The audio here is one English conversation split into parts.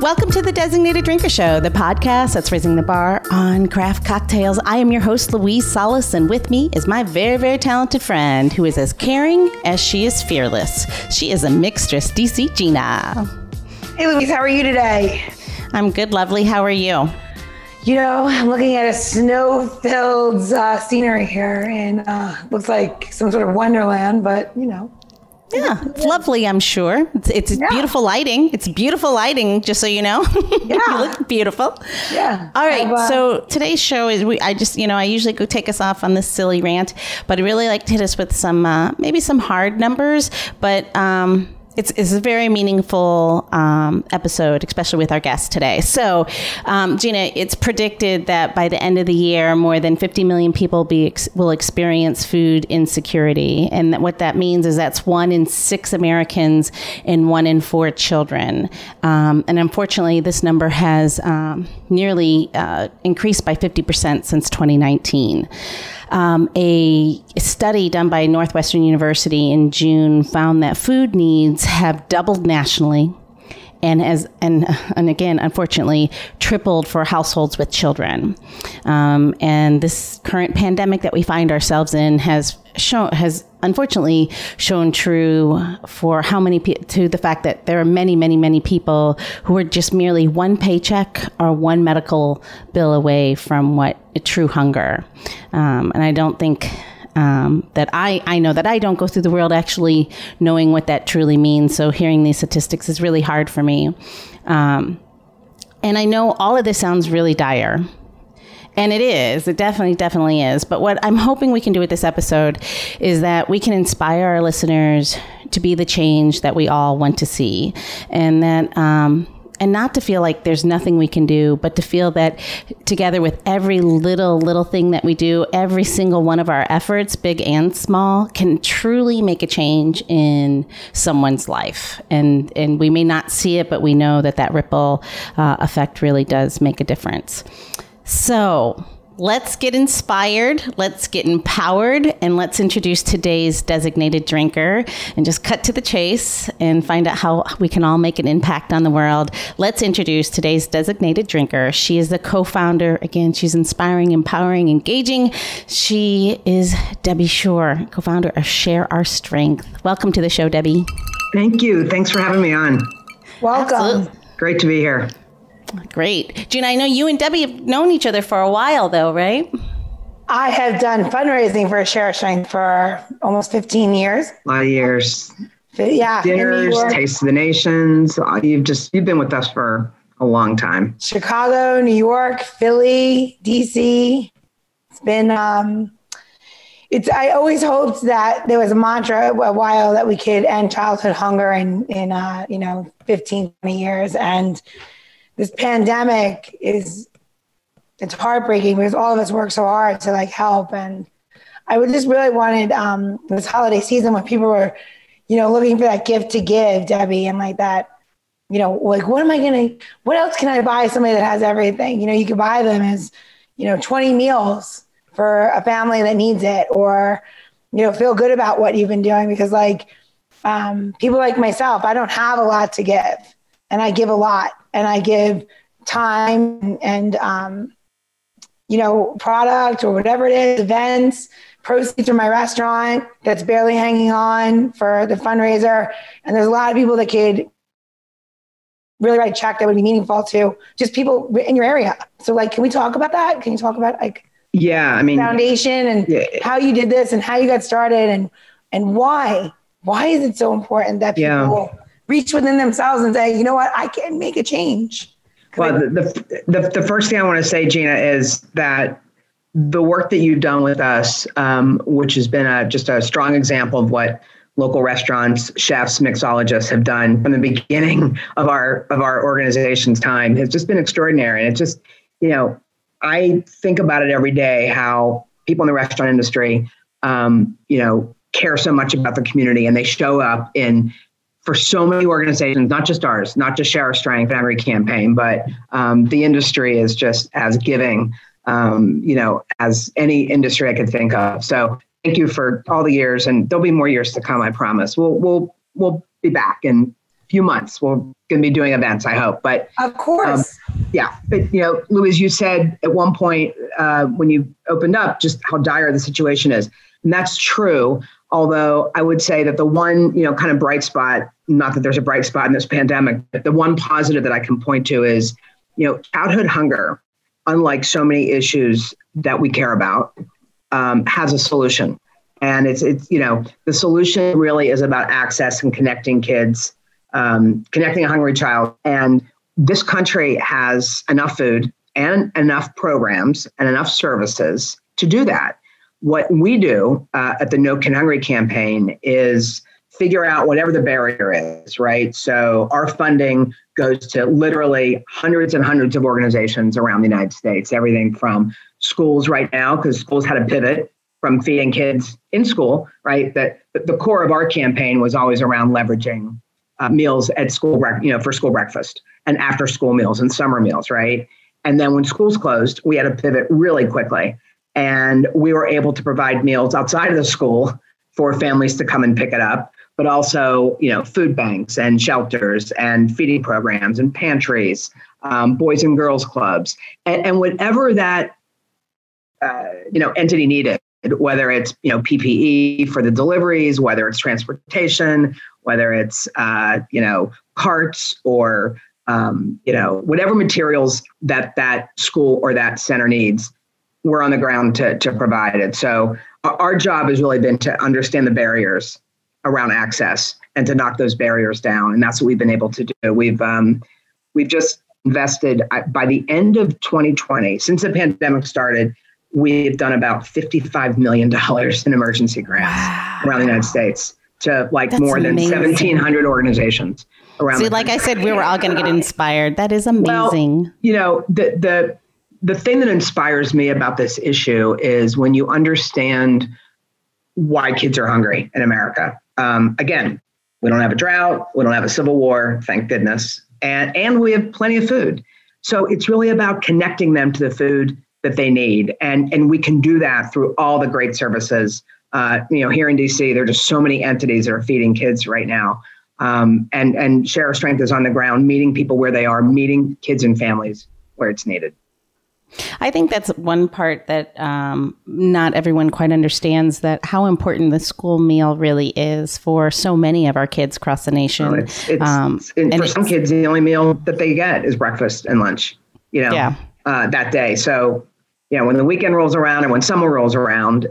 Welcome to the Designated Drinker Show, the podcast that's raising the bar on craft cocktails. I am your host, Louise Solis, and with me is my very, very talented friend who is as caring as she is fearless. She is a mixtress, DC Gina. Hey, Louise, how are you today? I'm good, lovely. How are you? You know, I'm looking at a snow-filled scenery here, and looks like some sort of wonderland, but, you know. Yeah, it's lovely, I'm sure. It's beautiful lighting. It's beautiful lighting, just so you know. Yeah. You look beautiful. Yeah. All right. So today's show is, I usually go take us off on this silly rant, but I really like to hit us with some, maybe some hard numbers, but it's a very meaningful episode, especially with our guest today. So, Gina, it's predicted that by the end of the year, more than 50 million people will experience food insecurity. And what that means is that's 1 in 6 Americans and 1 in 4 children. And unfortunately, this number has nearly increased by 50% since 2019. A study done by Northwestern University in June found that food needs have doubled nationally and again, unfortunately, tripled for households with children. And this current pandemic that we find ourselves in has unfortunately shown true for to the fact that there are many, many, many people who are just merely one paycheck or one medical bill away from true hunger. And I don't think that I know that I don't go through the world actually knowing what that truly means. So hearing these statistics is really hard for me. And I know all of this sounds really dire. And it is. It definitely is. But what I'm hoping we can do with this episode is that we can inspire our listeners to be the change that we all want to see. And that, and not to feel like there's nothing we can do, but to feel that together with every little thing that we do, every single one of our efforts, big and small, can truly make a change in someone's life. And we may not see it, but we know that ripple effect really does make a difference. So let's get inspired, let's get empowered, and let's introduce today's designated drinker and just cut to the chase and find out how we can all make an impact on the world. Let's introduce today's designated drinker. She is the co-founder. Again, she's inspiring, empowering, engaging. She is Debbie Shore, co-founder of Share Our Strength. Welcome to the show, Debbie. Thank you. Thanks for having me on. Welcome. Absolutely. Great to be here. Great. Gina, I know you and Debbie have known each other for a while, though, right? I have done fundraising for Share Our Strength for almost 15 years. A lot of years. Yeah. Dinners, Taste of the Nations. You've been with us for a long time. Chicago, New York, Philly, DC. It's been, I always hoped that there was a mantra a while that we could end childhood hunger in 15, 20 years. And this pandemic it's heartbreaking because all of us work so hard to help. And I would just really wanted this holiday season when people were, looking for that gift to give, Debbie, and that, what else can I buy somebody that has everything? You could buy them as, 20 meals for a family that needs it, or, feel good about what you've been doing because people like myself, I don't have a lot to give and I give a lot. And I give time and, product or whatever it is, events, proceeds from my restaurant that's barely hanging on for the fundraiser. And there's a lot of people that could really write a check that would be meaningful to just people in your area. So can we talk about that? Can you talk about foundation and how you did this and how you got started and why is it so important that people reach within themselves and say, you know what, I can make a change. Well, the first thing I want to say, Gina, is that the work that you've done with us, which has been just a strong example of what local restaurants, chefs, mixologists have done from the beginning of our organization's time, has just been extraordinary. And it just, I think about it every day, how people in the restaurant industry, care so much about the community, and they show up for so many organizations, not just ours, not just Share Our Strength and every campaign, but the industry is just as giving, as any industry I could think of. So thank you for all the years, and there'll be more years to come, I promise. We'll be back in few months. We're going to be doing events, I hope. But of course. Yeah. But, Louise, you said at one point when you opened up just how dire the situation is. And that's true. Although I would say that the one, kind of bright spot, not that there's a bright spot in this pandemic, but the one positive that I can point to is, childhood hunger, unlike so many issues that we care about, has a solution. And it's the solution really is about access and connecting kids, connecting a hungry child. And this country has enough food and enough programs and enough services to do that. What we do at the No Kid Hungry campaign is figure out whatever the barrier is, right? So our funding goes to literally hundreds and hundreds of organizations around the United States, everything from schools right now, because schools had to pivot from feeding kids in school, right? That the core of our campaign was always around leveraging meals at school, for school breakfast and after school meals and summer meals, right? And then when schools closed, we had to pivot really quickly. And we were able to provide meals outside of the school for families to come and pick it up, but also, food banks and shelters and feeding programs and pantries, boys and girls clubs, and whatever that, entity needed, whether it's, PPE for the deliveries, whether it's transportation, whether it's, carts or, whatever materials that school or that center needs, we're on the ground to provide it. So our job has really been to understand the barriers around access and to knock those barriers down. And that's what we've been able to do. We've just invested by the end of 2020, since the pandemic started, we've done about $55 million in emergency grants around the United States to That's more than amazing. 1,700 organizations around. See, like I said, we were all going to get inspired. That is amazing. Well, the thing that inspires me about this issue is when you understand why kids are hungry in America. Again, we don't have a drought. We don't have a civil war, thank goodness. And we have plenty of food. So it's really about connecting them to the food that they need. And we can do that through all the great services. Here in DC, there are just so many entities that are feeding kids right now. And Share Our Strength is on the ground, meeting people where they are, meeting kids and families where it's needed. I think that's one part that not everyone quite understands, that how important the school meal really is for so many of our kids across the nation. For some kids, the only meal that they get is breakfast and lunch, that day. So, when the weekend rolls around and when summer rolls around,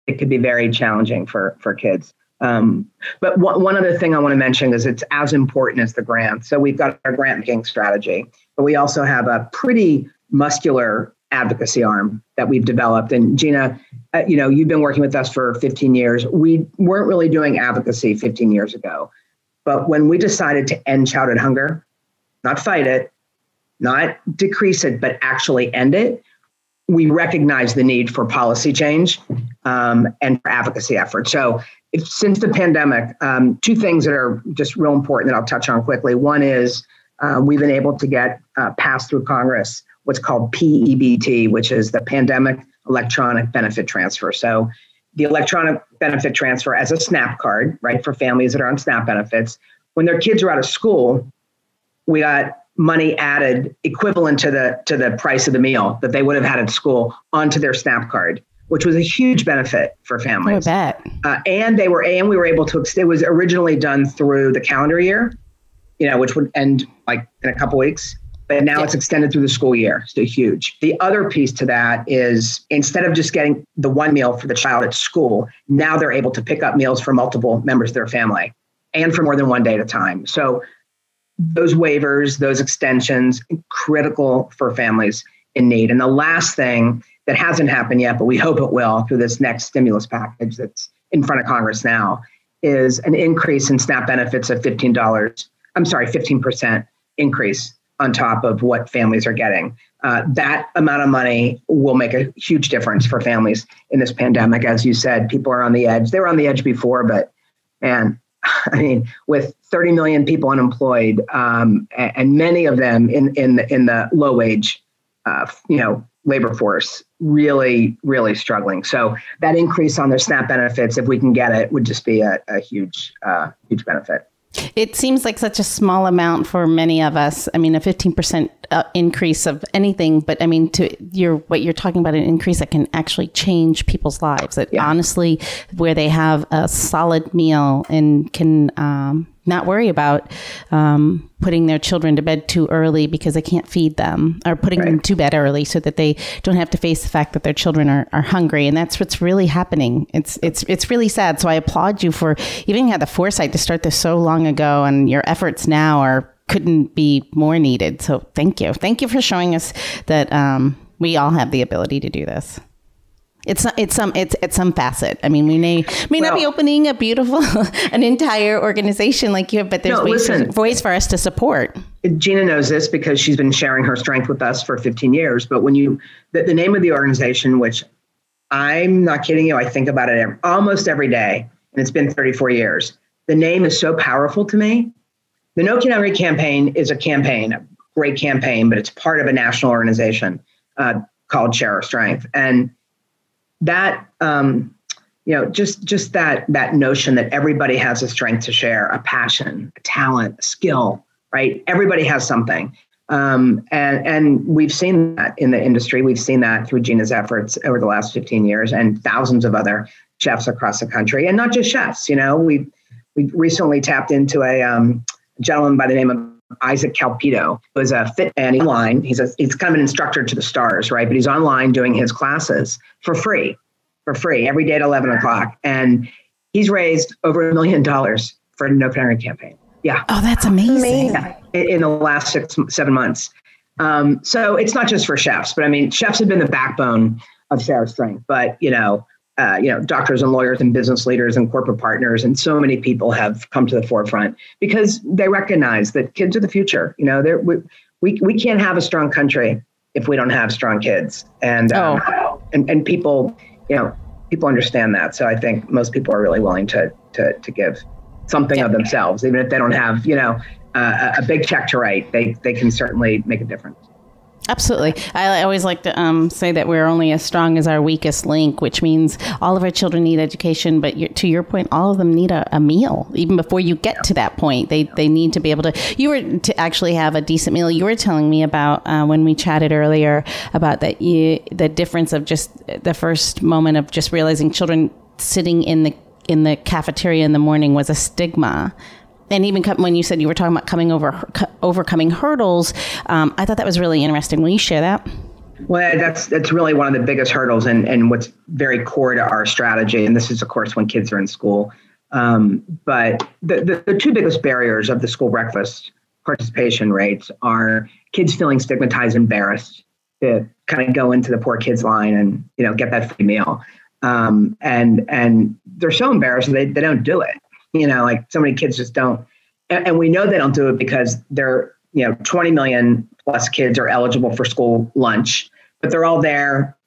it could be very challenging for kids. But one other thing I want to mention is it's as important as the grant. So we've got our grant making strategy, but we also have a pretty muscular advocacy arm that we've developed. And Gina, you've been working with us for 15 years. We weren't really doing advocacy 15 years ago. But when we decided to end childhood hunger, not fight it, not decrease it, but actually end it, we recognized the need for policy change and for advocacy efforts. So since the pandemic, two things that are just real important that I'll touch on quickly. One is we've been able to get passed through Congress what's called PEBT, which is the Pandemic Electronic Benefit Transfer. So the electronic benefit transfer as a SNAP card, right, for families that are on SNAP benefits. When their kids are out of school, we got money added equivalent to the price of the meal that they would have had at school onto their SNAP card, which was a huge benefit for families. I bet. And we were able to, it was originally done through the calendar year, which would end like in a couple weeks, but now it's extended through the school year. So huge. The other piece to that is instead of just getting the one meal for the child at school, now they're able to pick up meals for multiple members of their family and for more than one day at a time. So those waivers, those extensions, critical for families in need. And the last thing that hasn't happened yet, but we hope it will through this next stimulus package that's in front of Congress now, is an increase in SNAP benefits of 15% increase on top of what families are getting. That amount of money will make a huge difference for families in this pandemic. As you said, people are on the edge. They were on the edge before, but man, I mean, with 30 million people unemployed, and many of them in the low wage, labor force, really, really struggling. So that increase on their SNAP benefits, if we can get it, would just be a huge benefit. It seems like such a small amount for many of us. I mean, a 15% increase of anything, but I mean, what you're talking about, an increase that can actually change people's lives. That honestly, where they have a solid meal and can not worry about putting their children to bed too early because they can't feed them, or putting them to bed early so that they don't have to face the fact that their children are hungry. And that's what's really happening. It's really sad. So I applaud you for even had the foresight to start this so long ago, and your efforts now couldn't be more needed. So thank you. Thank you for showing us that we all have the ability to do this. It's some facet. I mean, we may not be opening a beautiful, an entire organization like you have, but there's ways for us to support. Gina knows this because she's been sharing her strength with us for 15 years. But when the name of the organization, which I'm not kidding you, I think about it almost every day, and it's been 34 years. The name is so powerful to me. The No Culinary campaign is a great campaign, but it's part of a national organization called Share Our Strength. And that, just that notion that everybody has a strength to share, a passion, a talent, a skill, right? Everybody has something. And we've seen that in the industry. We've seen that through Gina's efforts over the last 15 years and thousands of other chefs across the country, and not just chefs. We recently tapped into a gentleman by the name of Isaac Calpito, who is a fit man online. He's kind of an instructor to the stars, right? But he's online doing his classes for free every day at 11 o'clock. And he's raised over $1 million for the No Culinary campaign. Yeah. Oh, that's amazing. Yeah. In the last 6-7 months. So it's not just for chefs, but I mean, chefs have been the backbone of Share Our Strength, but doctors and lawyers and business leaders and corporate partners and so many people have come to the forefront because they recognize that kids are the future. We can't have a strong country if we don't have strong kids, and people, people understand that. So I think most people are really willing to give something of themselves, even if they don't have, a big check to write. They can certainly make a difference. Absolutely. I always like to say that we're only as strong as our weakest link, which means all of our children need education. But to your point, all of them need a meal. Even before you get to that point, they need to be able to actually have a decent meal. You were telling me about when we chatted earlier about the difference of just the first moment of just realizing children sitting in the cafeteria in the morning was a stigma. And even when you said you were talking about overcoming hurdles, I thought that was really interesting. Will you share that? Well, that's really one of the biggest hurdles and what's very core to our strategy. And this is, of course, when kids are in school. But the two biggest barriers of the school breakfast participation rates are kids feeling stigmatized, embarrassed to kind of go into the poor kids line and, get that free meal. And they're so embarrassed they don't do it. Like so many kids just don't. And we know they don't do it because they're, 20 million plus kids are eligible for school lunch, but they're all there,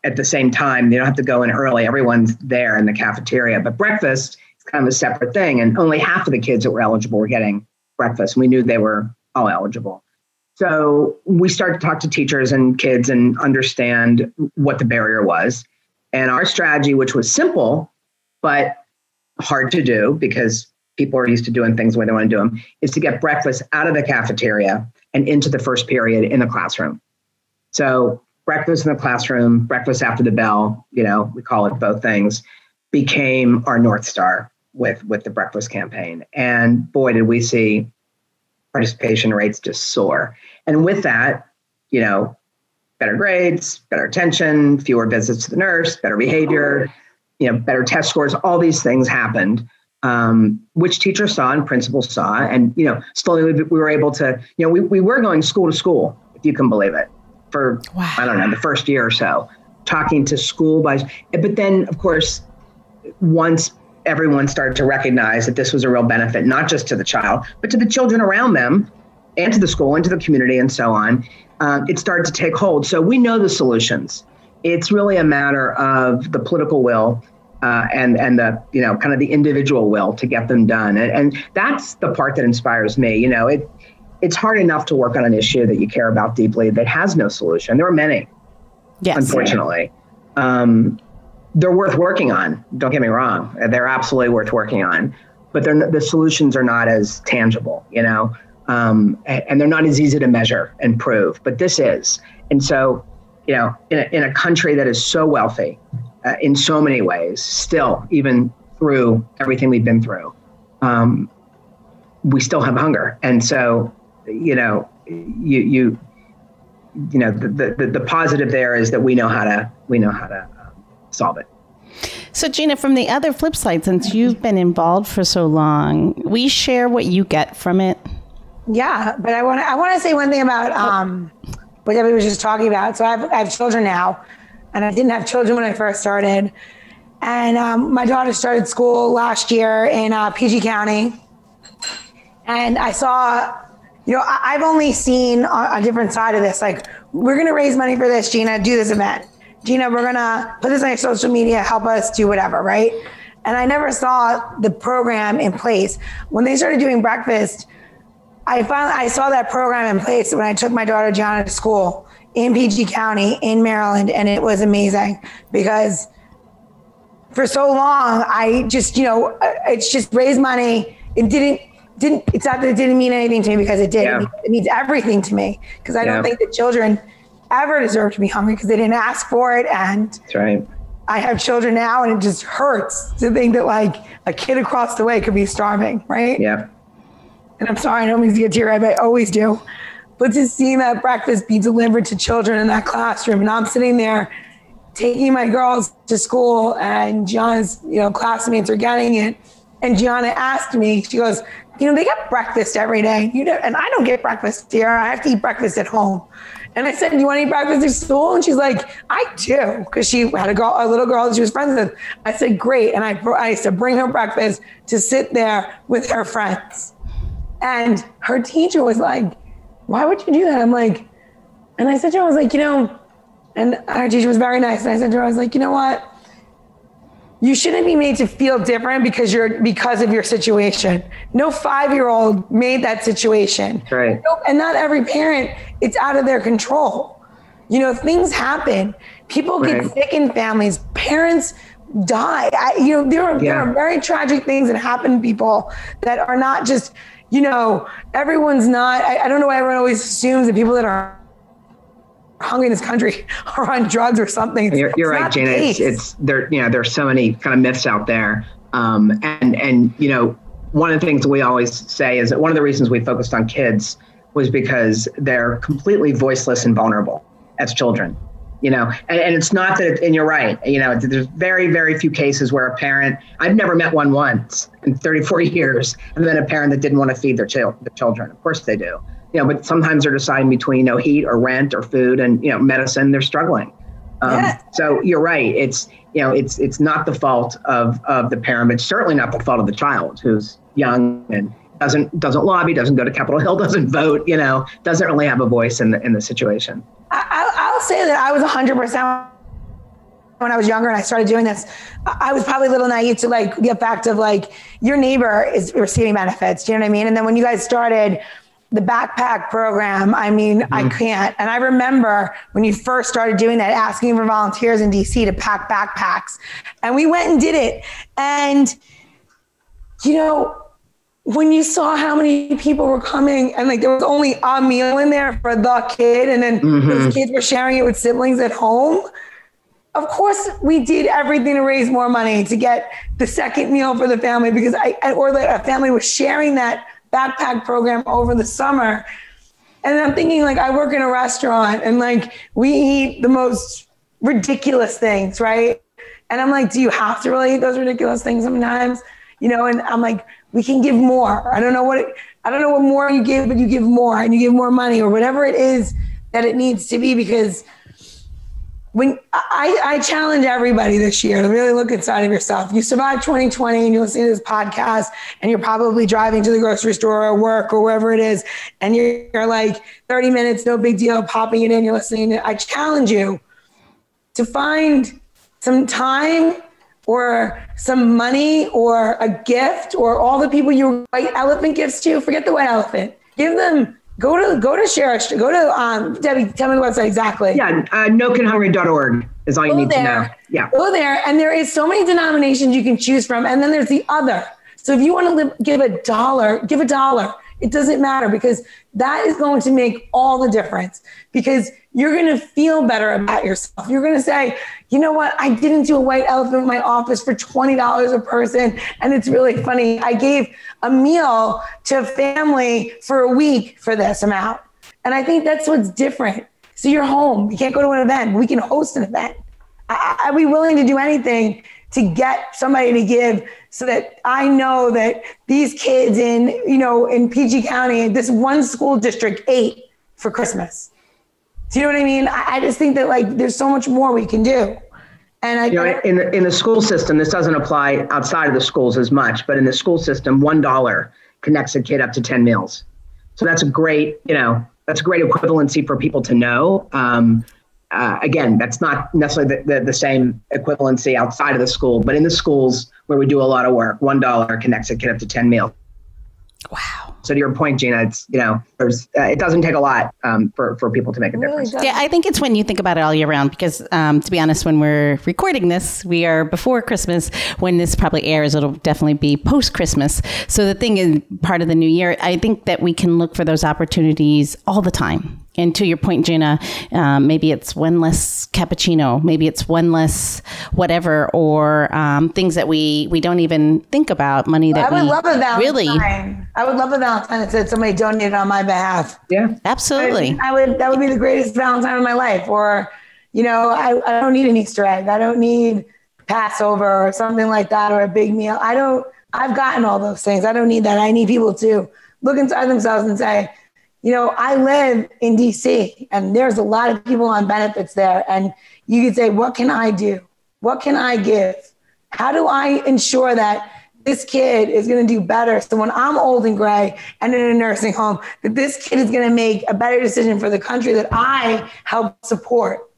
at the same time. They don't have to go in early. Everyone's there in the cafeteria. But breakfast is kind of a separate thing. And only half of the kids that were eligible were getting breakfast. We knew they were all eligible. So we started to talk to teachers and kids and understand what the barrier was. And our strategy, which was simple, but hard to do because people are used to doing things the way they want to do them, is to get breakfast out of the cafeteria and into the first period in the classroom. So breakfast in the classroom, breakfast after the bell, we call it both things, became our North Star with the breakfast campaign. And boy, did we see participation rates just soar. And with that, better grades, better attention, fewer visits to the nurse, better behavior, better test scores, all these things happened, which teachers saw and principals saw. And, slowly we were able to, we were going school to school, if you can believe it, for, I don't know, the first year or so, talking to school but then, of course, once everyone started to recognize that this was a real benefit, not just to the child, but to the children around them and to the school and to the community and so on, it started to take hold. So we know the solutions. It's really a matter of the political will and the, kind of the individual will to get them done. And that's the part that inspires me. It's hard enough to work on an issue that you care about deeply that has no solution. There are many, unfortunately. They're worth working on. Don't get me wrong. They're absolutely worth working on. but the solutions are not as tangible, and they're not as easy to measure and prove, but this is. And so, in a country that is so wealthy in so many ways, still, even through everything we've been through, we still have hunger. And so, the positive there is that we know how to solve it. So Gina, from the other flip side, since you've been involved for so long, we share what you get from it. Yeah, but I want to say one thing about what Debbie was just talking about. So I have children now, and I didn't have children when I first started. And my daughter started school last year in PG County, and I saw, I've only seen a different side of this. Like, we're going to raise money for this, Gina, do this event. Gina, we're going to put this on your social media, help us do whatever, right? And I never saw the program in place. When they started doing breakfast, I saw that program in place when I took my daughter Gianna to school in PG County in Maryland, and it was amazing because for so long I just, it's just raised money. It's not that it didn't mean anything to me, because it did. Yeah. It means everything to me, because I don't think that children ever deserve to be hungry because they didn't ask for it. And that's right. I have children now, and it just hurts to think that like a kid across the way could be starving, right? Yeah. And I'm sorry, I don't mean to get teary-eyed, but I always do. But to see that breakfast be delivered to children in that classroom, and I'm sitting there taking my girls to school, and Gianna's, classmates are getting it. And Gianna asked me, she goes, they get breakfast every day. And I don't get breakfast here. I have to eat breakfast at home. And I said, do you want to eat breakfast at school? And she's like, I do. Because she had a little girl that she was friends with. I said, great. And I used to bring her breakfast to sit there with her friends. And her teacher was like, why would you do that? I'm like, and I said to her, I was like, and our teacher was very nice. And I said to her, I was like, you know what? You shouldn't be made to feel different because of your situation. No 5-year-old made that situation. Right. And not every parent, it's out of their control. Things happen. People get sick in families. Parents die. There are very tragic things that happen to people that are not just, everyone's not, I don't know why everyone always assumes that people that are hungry in this country are on drugs or something. You're right, Gina. It's there. There's so many kind of myths out there. And one of the things we always say is that one of the reasons we focused on kids was because they're completely voiceless and vulnerable as children. And it's not that, and you're right. There's very, very few cases where a parent, I've never met one once in 34 years, and then a parent that didn't want to feed their children. Of course they do. But sometimes they're deciding between, heat or rent or food and, medicine. They're struggling. So you're right. It's not the fault of the parent. It's certainly not the fault of the child who's young and doesn't lobby, doesn't go to Capitol Hill, doesn't vote, doesn't really have a voice in the situation. I'll say that I was 100% when I was younger and I started doing this. I was probably a little naive to the fact of your neighbor is receiving benefits. Do you know what I mean? And then when you guys started the backpack program, I can't. And I remember when you first started doing that, asking for volunteers in DC to pack backpacks. And we went and did it. And, when you saw how many people were coming and there was only a meal in there for the kid, and then those kids were sharing it with siblings at home. Of course, we did everything to raise more money to get the second meal for the family, because a family was sharing that backpack program over the summer. And I'm thinking I work in a restaurant and we eat the most ridiculous things, right? And I'm do you have to really eat those ridiculous things sometimes? And I'm we can give more. I don't know what more you give, but you give more, and you give more money or whatever it is that it needs to be. Because when I challenge everybody this year to really look inside of yourself. You survived 2020 and you're listening to this podcast and you're probably driving to the grocery store or work or wherever it is. And you're 30 minutes, no big deal, popping it in, you're listening. I challenge you to find some time or some money or a gift, or all the people you write elephant gifts to. Forget the white elephant. Give them, go to Sheriff, go to, Debbie, tell me the website exactly. Yeah, nokidhungry.org is all you need to know. Yeah. Go there. And there is so many denominations you can choose from. And then there's the other. So if you want to give $1, give $1. It doesn't matter, because that is going to make all the difference, because you're going to feel better about yourself. You're going to say, you know what? I didn't do a white elephant in my office for $20 a person. And it's really funny. I gave a meal to a family for a week for this amount. And I think that's what's different. So you're home. You can't go to an event. We can host an event. I'd be willing to do anything to get somebody to give, so that I know that these kids in PG County, this one school district, ate for Christmas. Do you know what I mean? I just think that there's so much more we can do. And in the school system, this doesn't apply outside of the schools as much, but in the school system, $1 connects a kid up to 10 meals. So that's a great equivalency for people to know. Again, that's not necessarily the same equivalency outside of the school, but in the schools where we do a lot of work, $1 connects a kid up to 10 meals. Wow. So to your point, Gina, it's, it doesn't take a lot for people to make a difference. Yeah, I think it's when you think about it all year round, because to be honest, when we're recording this, we are before Christmas. When this probably airs, it'll definitely be post-Christmas. So the thing is, part of the new year, I think that we can look for those opportunities all the time. And to your point, Gina, maybe it's one less cappuccino, maybe it's one less whatever, or things that we don't even think about, money that I would love a Valentine. Really. I would love a Valentine that said somebody donated on my behalf. Yeah, absolutely. That would be the greatest Valentine of my life. Or, I don't need an Easter egg. I don't need Passover or something like that, or a big meal. I've gotten all those things. I don't need that. I need people to look inside themselves and say, I live in DC, and there's a lot of people on benefits there. And you could say, what can I do? What can I give? How do I ensure that this kid is going to do better? So when I'm old and gray and in a nursing home, that this kid is going to make a better decision for the country that I help support.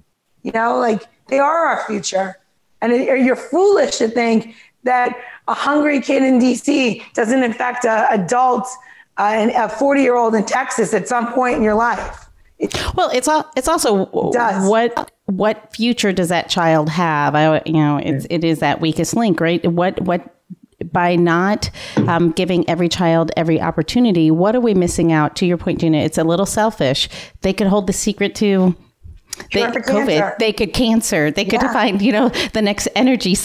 They are our future. And you're foolish to think that a hungry kid in DC doesn't infect adults and a 40-year-old in Texas at some point in your life. Well, it's also what future does that child have? It is that weakest link, right? What by not giving every child every opportunity, what are we missing out? To your point, Gina, it's a little selfish. They could hold the secret to COVID. They could cancer. They could find, the next energy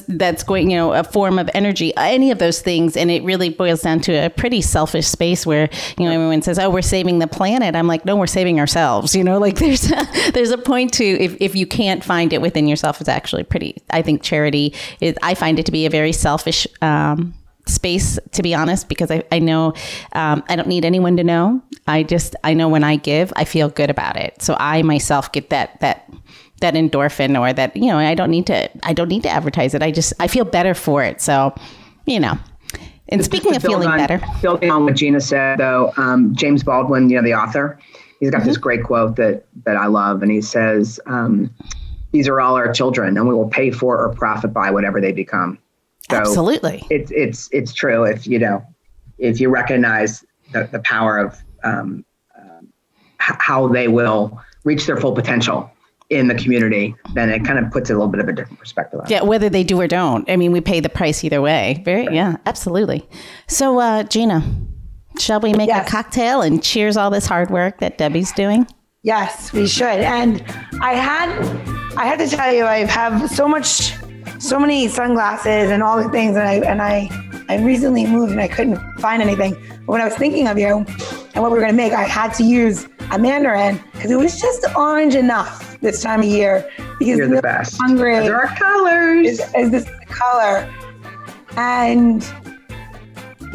that's going, a form of energy, any of those things. And it really boils down to a pretty selfish space where, everyone says, oh, we're saving the planet. I'm like, no, we're saving ourselves. There's a point to, if you can't find it within yourself, it's actually pretty, I think charity is, I find it to be a very selfish, space, to be honest, because I know I don't need anyone to know. I know when I give, I feel good about it. So I myself get that endorphin, or that, I don't need to advertise it. I feel better for it. So, and speaking of feeling better, building on what Gina said though, James Baldwin, the author, he's got this great quote that I love. And he says, these are all our children, and we will pay for or profit by whatever they become. So absolutely. It's true. If you recognize the power of how they will reach their full potential in the community, then it kind of puts a little bit of a different perspective on it. Yeah, whether they do or don't. I mean, we pay the price either way. Yeah, absolutely. So, Gina, shall we make a cocktail and cheers all this hard work that Debbie's doing? Yes, we should. And I had to tell you, I have so many sunglasses and all the things, and I recently moved and I couldn't find anything. But when I was thinking of you and what we were going to make, I had to use a Mandarin because it was just orange enough this time of year. Because you're the best. Hungry. There are colors. Is this the color? And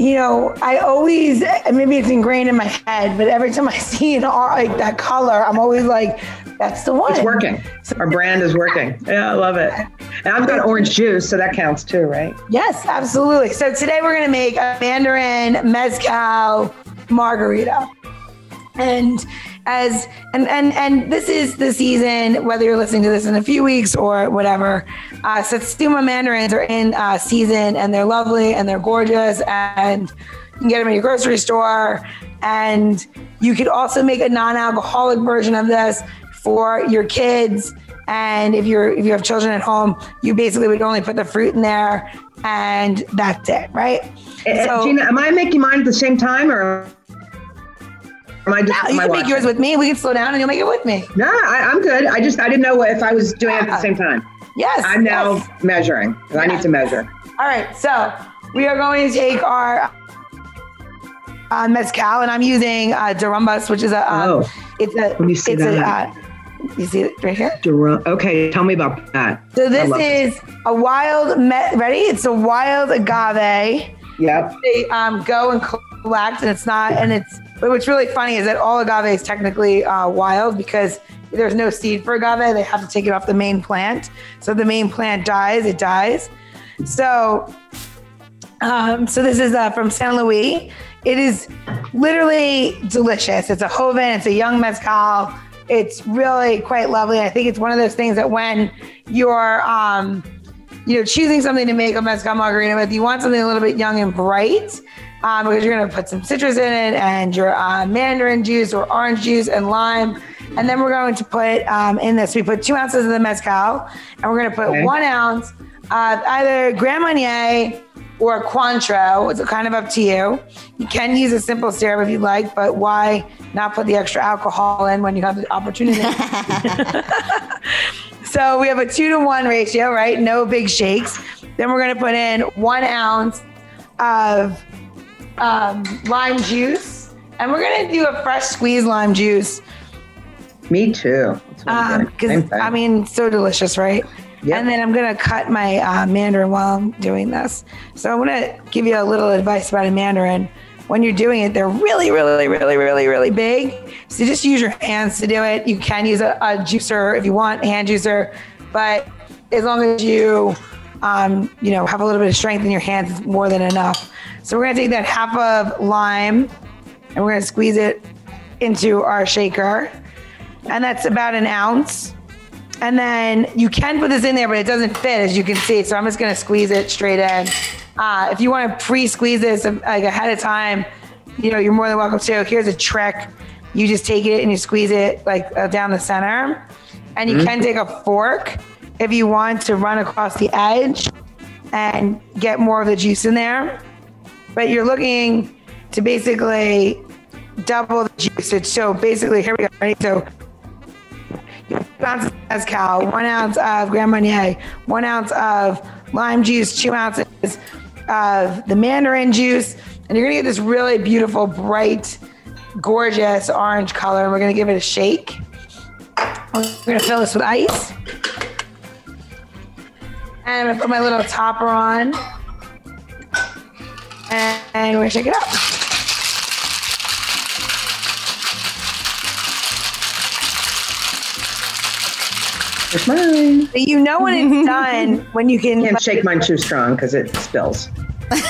I always, maybe it's ingrained in my head, but every time I see that color, I'm always like, that's the one. It's working. Our brand is working. Yeah, I love it. And I've got orange juice, so that counts too, right? Yes, absolutely. So today we're going to make a Mandarin Mezcal Margarita. And this is the season, whether you're listening to this in a few weeks or whatever. So Stigma mandarins are in season, and they're lovely and they're gorgeous, and you can get them at your grocery store. And you could also make a non-alcoholic version of this for your kids And if you have children at home, you basically would only put the fruit in there and that's it, right? So, Gina, am I making mine at the same time or am I just? You can make yours with me. We can slow down and you'll make it with me. No, I'm good. I didn't know if I was doing it at the same time. Yes. I'm now measuring. I need to measure. All right. So we are going to take our mezcal, and I'm using Darumbas, which is you see it right here? Okay, tell me about that. So this is a wild, ready? It's a wild agave. Yep. They go and collect, but what's really funny is that all agave is technically wild because there's no seed for agave. They have to take it off the main plant. So if the main plant dies, it dies. So this is from San Luis. It is literally delicious. It's a joven, it's a young mezcal. It's really quite lovely. I think it's one of those things that when you're, choosing something to make a mezcal margarita with, you want something a little bit young and bright because you're going to put some citrus in it and your mandarin juice or orange juice and lime. And then we're going to put in this, we put 2 ounces of the mezcal and we're going to put 1 ounce of either Grand Marnier or Cointreau. It's kind of up to you. You can use a simple syrup if you like, but why not put the extra alcohol in when you have the opportunity? So we have a 2-to-1 ratio, right? No big shakes. Then we're going to put in 1 ounce of lime juice, and we're going to do a fresh squeezed lime juice. Me too. Because so delicious, right? Yep. And then I'm going to cut my mandarin while I'm doing this. So I'm going to give you a little advice about a mandarin. When you're doing it, they're really, really, really, really, really big. So just use your hands to do it. You can use a juicer if you want, a hand juicer. But as long as you, have a little bit of strength in your hands, it's more than enough. So we're going to take that half of lime and we're going to squeeze it into our shaker. And that's about 1 ounce. And then you can put this in there, but it doesn't fit, as you can see. So I'm just going to squeeze it straight in. If you want to pre-squeeze this like ahead of time, you're more than welcome to. Here's a trick. You just take it and you squeeze it like down the center. And you can take a fork if you want to run across the edge and get more of the juice in there. But you're looking to basically double the juice. So basically, here we go. Ready? So 2 ounces of mezcal, 1 ounce of Grand Marnier, 1 ounce of lime juice, 2 ounces of the mandarin juice, and you're gonna get this really beautiful, bright, gorgeous orange color. And we're gonna give it a shake. We're gonna fill this with ice. And I'm gonna put my little topper on. And we're gonna shake it up. It's mine. You know when it's done, when you can... I can't shake mine too strong because it spills.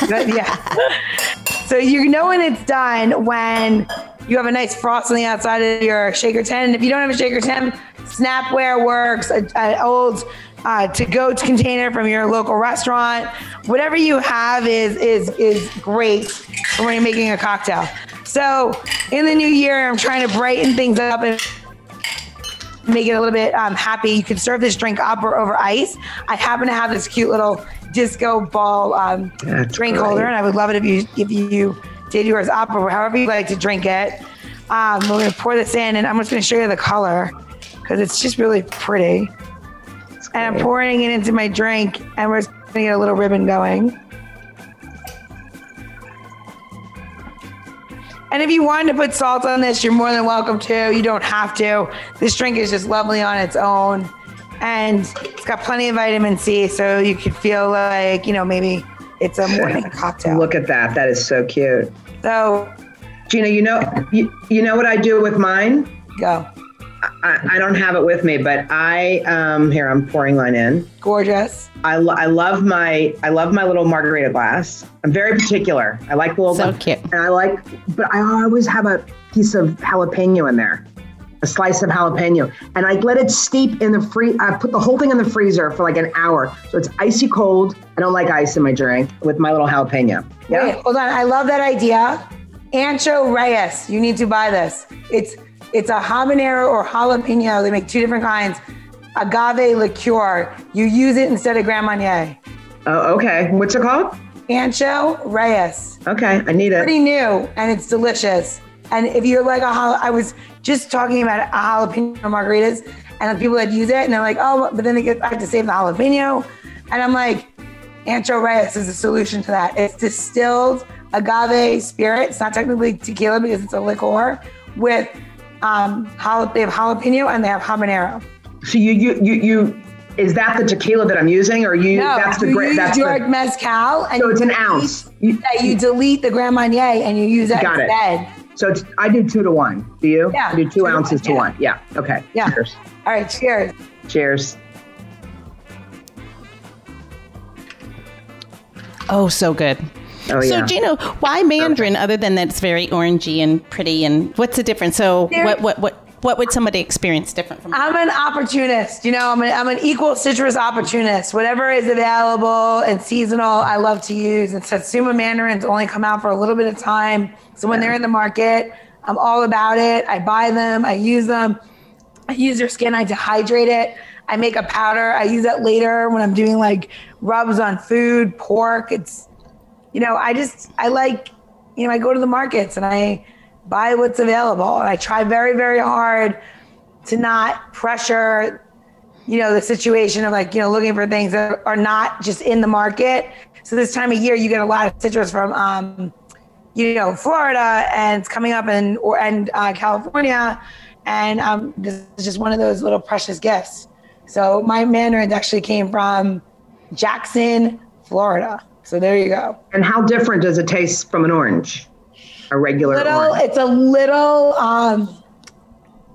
Yeah. So you know when it's done when you have a nice frost on the outside of your shaker tin. And if you don't have a shaker tin, Snapware works, an old to-go container from your local restaurant. Whatever you have is great for when you're making a cocktail. So in the new year, I'm trying to brighten things up and make it a little bit happy. You can serve this drink up or over ice. I happen to have this cute little disco ball drink holder, and I would love it if you did yours up or however you like to drink it. We're going to pour this in, and I'm just going to show you the color because it's just really pretty. And I'm pouring it into my drink, and we're just going to get a little ribbon going. And if you wanted to put salt on this, you're more than welcome to. You don't have to. This drink is just lovely on its own. And it's got plenty of vitamin C, so you could feel like, maybe it's a morning cocktail. Look at that. That is so cute. So, Gina, you know what I do with mine? Go. I don't have it with me, but I'm pouring mine in. Gorgeous. I love my little margarita glass. I'm very particular. I like the little so cute. And but I always have a piece of jalapeno in there, a slice of jalapeno, and I let it steep in the I put the whole thing in the freezer for like an hour, so it's icy cold. I don't like ice in my drink with my little jalapeno. Yeah. Wait, hold on. I love that idea. Ancho Reyes. You need to buy this. It's a habanero or jalapeno. They make 2 different kinds. agave liqueur. You use it instead of Grand Marnier. Oh, okay. What's it called? Ancho Reyes. Okay, I need it. Pretty new, and it's delicious. And if you're like I was just talking about jalapeno margaritas, and the people that use it, and they're like, oh, but then I have to save the jalapeno. And I'm like, Ancho Reyes is a solution to that. It's distilled agave spirit. It's not technically tequila because it's a liqueur with they have jalapeno and they have habanero. So you is that the tequila that I'm using, or No, that's your mezcal, and so it's an ounce. You delete the Grand Marnier and you use that instead. So I do 2 to 1. Do you? Yeah. I do 2 ounces to 1. Yeah. Okay. Yeah. Cheers. All right. Cheers. Cheers. Oh, so good. Oh, So yeah. Gina, why Mandarin other than that it's very orangey and pretty? And what's the difference? So what would somebody experience different from? I'm an opportunist. I'm an equal citrus opportunist. Whatever is available and seasonal, I love to use. And Satsuma mandarins only come out for a little bit of time. So when they're in the market, I'm all about it. I buy them. I use them. I use their skin. I dehydrate it. I make a powder. I use that later when I'm doing like rubs on food, pork. It's, I go to the markets and I buy what's available. And I try very, very hard to not pressure, the situation of looking for things that are not just in the market. So this time of year, you get a lot of citrus from, Florida, and it's coming up and California. And this is just one of those little precious gifts. So my mandarins actually came from Jackson, Florida. So there you go. And how different does it taste from an orange? A regular orange? It's a little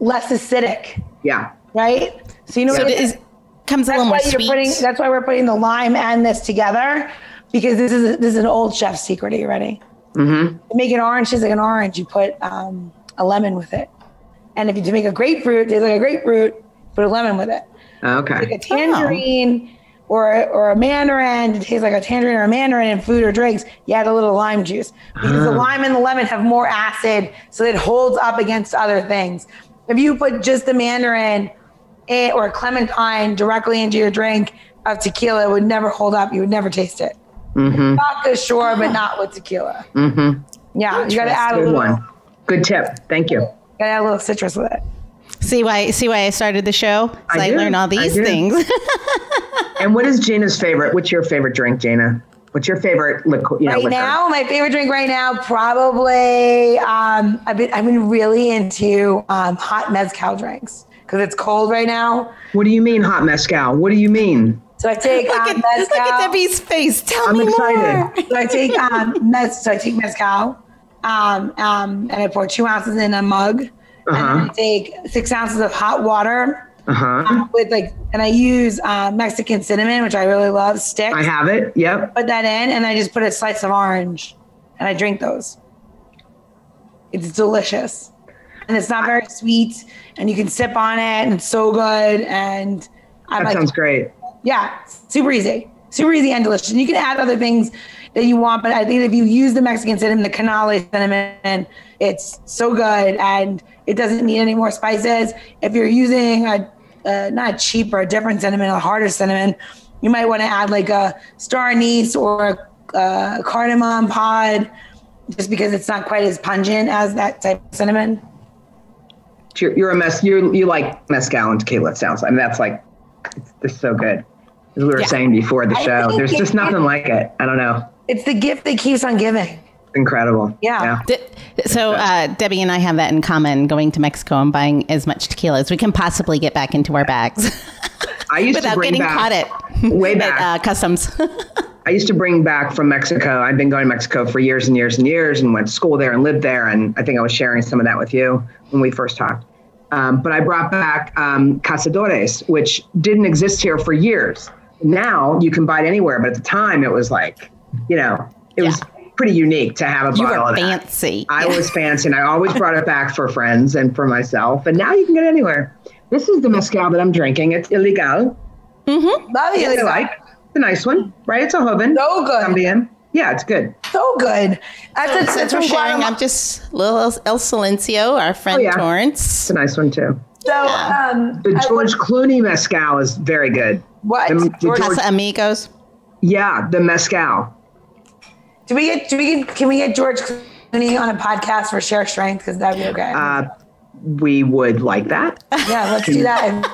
less acidic. Yeah. Right? So it comes a little more sweet. That's why we're putting the lime and this together, because this is an old chef's secret. Are you ready? Mm-hmm. To make an orange taste like an orange, you put a lemon with it. And if you make a grapefruit, taste like a grapefruit, put a lemon with it. Okay. Like a tangerine or a mandarin, it tastes like a tangerine or a mandarin in food or drinks, you add a little lime juice. Because the lime and the lemon have more acid, so it holds up against other things. If you put just the mandarin or clementine directly into your drink of tequila, it would never hold up. You would never taste it. Mm-hmm. Vodka, sure, but not with tequila. Mm-hmm. Yeah, you got to add a Good little. one. Good tip. Thank you. Got to add a little citrus with it. See why I started the show? Because I learned all these things. And what is Gina's favorite? What's your favorite drink, Gina? What's your favorite liquor? Now, my favorite drink right now, probably, I've been really into hot mezcal drinks because it's cold right now. What do you mean hot mezcal? What do you mean? So I take mezcal. Look at Debbie's face. Tell me excited. more. So I take mezcal, and I pour 2 ounces in a mug. And then I take 6 ounces of hot water and I use Mexican cinnamon, which I really love, sticks. I have it. Yep. Put that in, and I just put a slice of orange, and I drink those. It's delicious, and it's not very sweet, and you can sip on it, and it's so good. And that sounds great. Yeah, super easy and delicious. And you can add other things that you want, but I think if you use the Mexican cinnamon, the canale cinnamon, it's so good, and it doesn't need any more spices. If you're using not cheap or a different cinnamon, a harder cinnamon, you might want to add like a star anise or a cardamom pod, just because it's not quite as pungent as that type of cinnamon. You like mezcal and tequila, it sounds like. I mean, that's like, it's so good. As we were saying before the show, there's just nothing like it. I don't know. It's the gift that keeps on giving. Incredible. Yeah. So Debbie and I have that in common, going to Mexico and buying as much tequila as we can possibly get back into our bags. I used without to bring getting back, caught at way back at, customs. I used to bring back from Mexico. I've been going to Mexico for years and years and years, and went to school there and lived there. And I think I was sharing some of that with you when we first talked. But I brought back cazadores, which didn't exist here for years. Now you can buy it anywhere, but at the time it was like, it was pretty unique to have a bottle of that. Fancy. I was fancy, and I always brought it back for friends and for myself. And now you can get it anywhere. This is the mezcal that I'm drinking. It's illegal. Mm-hmm. Love it. It's a nice one, right? It's a joven. So good. También. Yeah, it's good. So good. Since we're sharing, I'm just little El Silencio, our friend Torrance. It's a nice one too. So, the George Clooney mezcal is very good. What? Casa Amigos. Yeah, the mezcal. Can we get George Clooney on a podcast for Share Strength? Because that'd be okay. We would like that. Yeah, let's do that.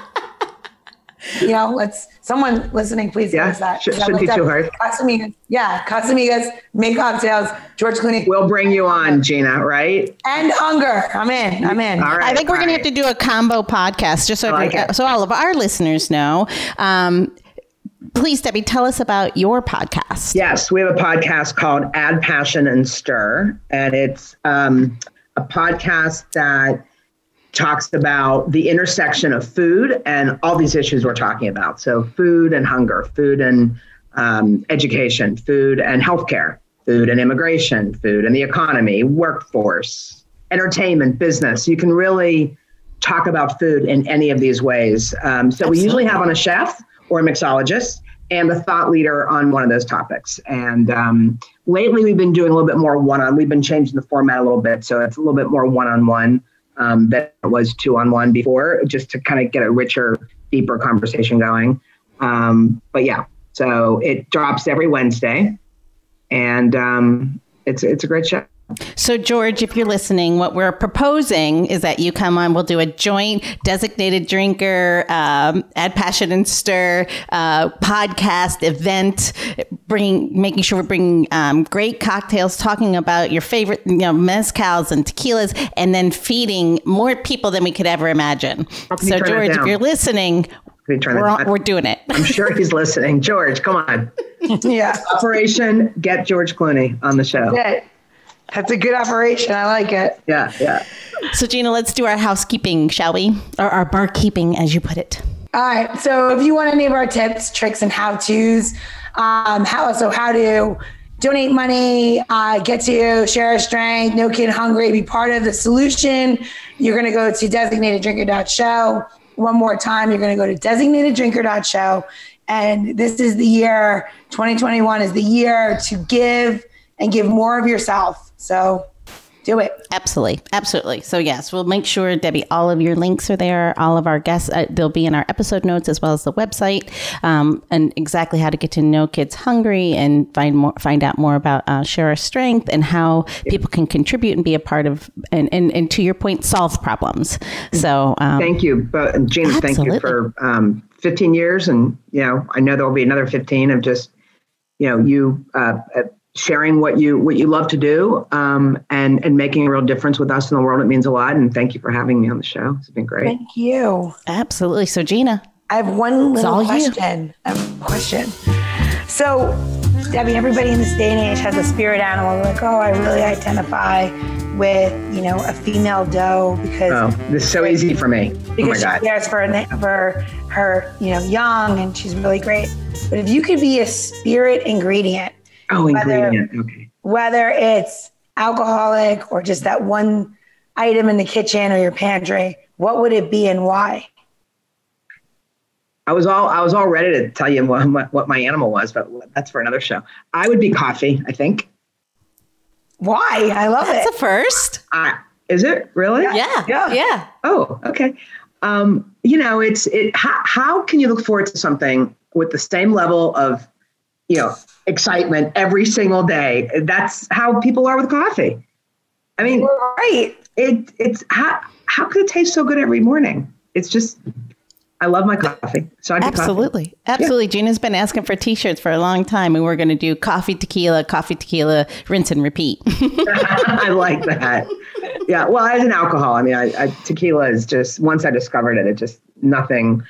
Someone listening, please give us that. Shouldn't be too hard. Casamigos. Yeah, Casamigos, make cocktails, George Clooney. We'll bring you on, Gina, right? And hunger. I'm in. All right, I think we're going to have to do a combo podcast just so all of our listeners know. Please, Debbie, tell us about your podcast. Yes, we have a podcast called Add Passion and Stir. And it's a podcast that talks about the intersection of food and all these issues we're talking about. So food and hunger, food and education, food and healthcare, food and immigration, food and the economy, workforce, entertainment, business. You can really talk about food in any of these ways. So we usually have on a chef or a mixologist and a thought leader on one of those topics. And lately we've been doing a little bit more we've been changing the format a little bit. So it's a little bit more one-on-one. That was 2-on-1 before, just to kind of get a richer, deeper conversation going. But yeah, so it drops every Wednesday, and it's a great show. So, George, if you're listening, what we're proposing is that you come on. We'll do a joint designated drinker, Add Passion and Stir podcast event, making sure we're bringing great cocktails, talking about your favorite, mezcals and tequilas, and then feeding more people than we could ever imagine. So, George, if you're listening, we're doing it. I'm sure he's listening. George, come on. Yeah. Operation Get George Clooney on the show. Yeah. That's a good operation. I like it. Yeah. So, Gina, let's do our housekeeping, shall we? Or our barkeeping, as you put it. All right. So if you want any of our tips, tricks, and how-tos, how to donate money, get to Share Strength, No Kid Hungry, be part of the solution, you're going to go to designateddrinker.show. One more time, you're going to go to designateddrinker.show. And this is the year, 2021 is the year to give and give more of yourself. So do it. Absolutely. So yes, we'll make sure, Debbie, all of your links are there. All of our guests, they'll be in our episode notes as well as the website, and exactly how to get to know Kids Hungry and find out more about Share Strength and how people can contribute and be a part of, and to your point, solve problems. So thank you, Gina. Thank you for 15 years, and I know there will be another 15 of just you. Sharing what you love to do, and making a real difference with us in the world. It means a lot. And thank you for having me on the show. It's been great. Thank you. Absolutely. So, Gina, I have one little question. So, Debbie, everybody in this day and age has a spirit animal. Like, I really identify with, a female doe because this is so easy for me. Because she cares for her, young, and she's really great. But if you could be a spirit ingredient, okay. Whether it's alcoholic or just that one item in the kitchen or your pantry, what would it be and why? I was all ready to tell you what my animal was, but that's for another show. I would be coffee, I think. Why? I love it. That's a first. Is it really? Yeah. Oh, okay. How can you look forward to something with the same level of, excitement every single day? That's how people are with coffee. I mean, right. It's how could it taste so good every morning? It's just, I love my coffee. So Absolutely. Yeah. Gina's been asking for t-shirts for a long time, and we're going to do coffee, tequila, rinse and repeat. I like that. Yeah. Well, as an alcohol, I mean, tequila is just, once I discovered it, just nothing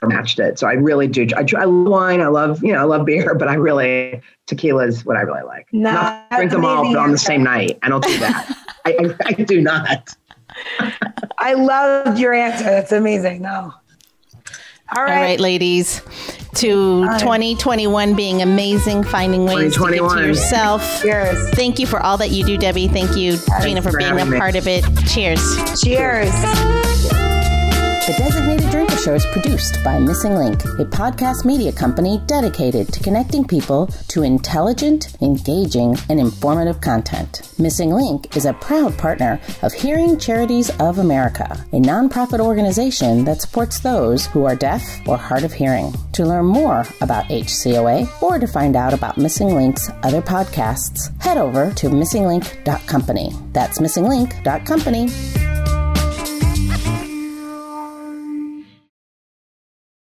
matched it. So I really do. I love wine. I love beer, but tequila is what I really like. Not drink them all on the same night. I don't do that. I do not. I loved your answer. That's amazing. No. All right, ladies. To 2021 being amazing, finding ways to give to yourself. Cheers. Thank you for all that you do, Debbie. Thank you, Gina, for being a part of it. Cheers. Cheers. The Designated Drinker Show is produced by Missing Link, a podcast media company dedicated to connecting people to intelligent, engaging, and informative content. Missing Link is a proud partner of Hearing Charities of America, a nonprofit organization that supports those who are deaf or hard of hearing. To learn more about HCOA or to find out about Missing Link's other podcasts, head over to missinglink.company. That's missinglink.company.